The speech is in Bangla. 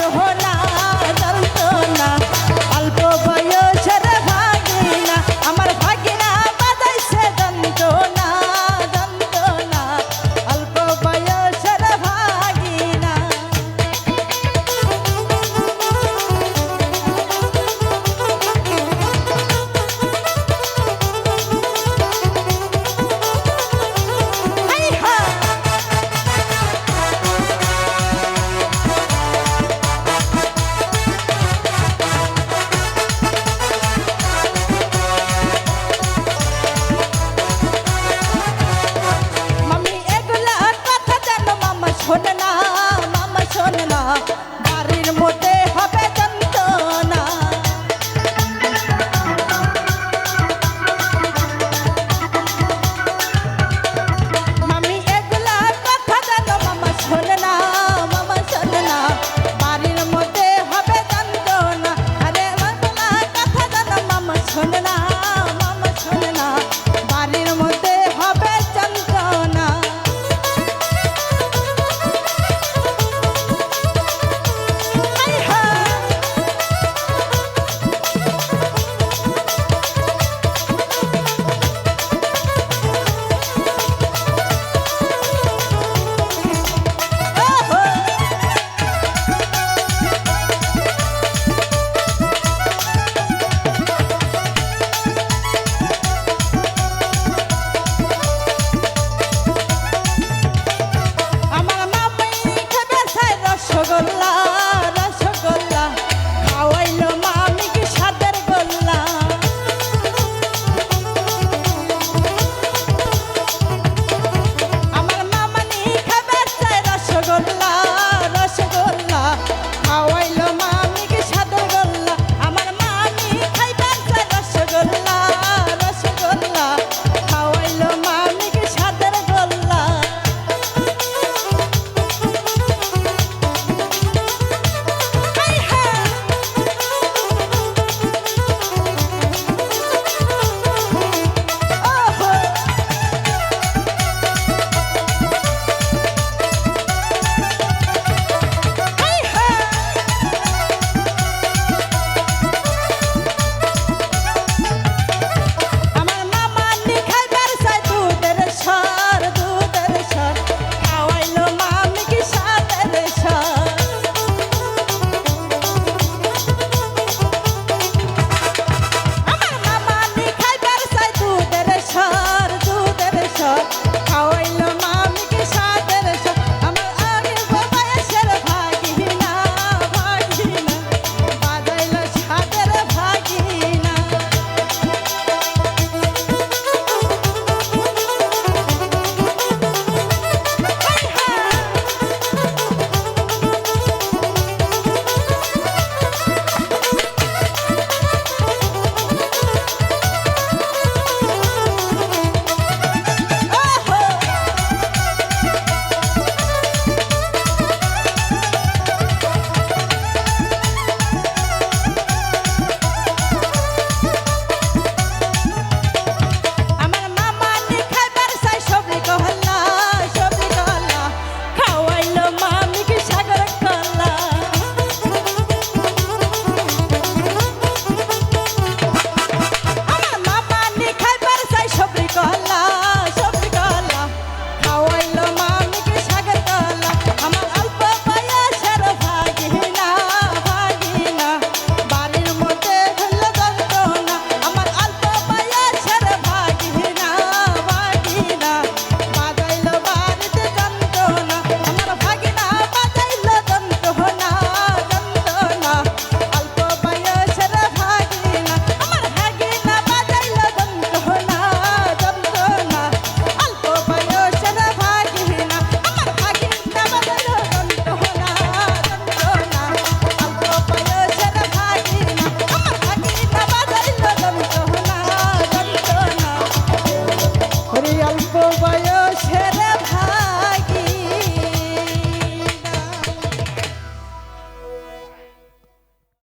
যন্ত্রণা যন্ত্রণা অল্প বয়সের ভাগিনা আমার ভাগিনা বাজাইছে যন্ত্রণা যন্ত্রণা অল্প বয়সের ভাগিনা। শোন না মামা শোন না বাড়ির মধ্যে হবে যন্ত্রণা মামি এগুলা কথা জানো মামা শোন না মামা শোন না বাড়ির মধ্যে হবে যন্ত্রণা আরে এগুলা কথা জানো মামা শোন না মামা শোন না বাড়ির মধ্যে হবে যন্ত্রণা। রসগোল্লা রসগোল্লা খাওয়াইলো মামি কি সাদের গোল্লা আমার মামানি খাবে চাই রসগোল্লা রসগোল্লা খাওয়াইলো মামি কি সাদের গোল্লা আমার মামি খাইবে চাই রসগোল্লা রসগোল্লা খাওয়াইলো মামি কি সাদের গোল্লা। অল্প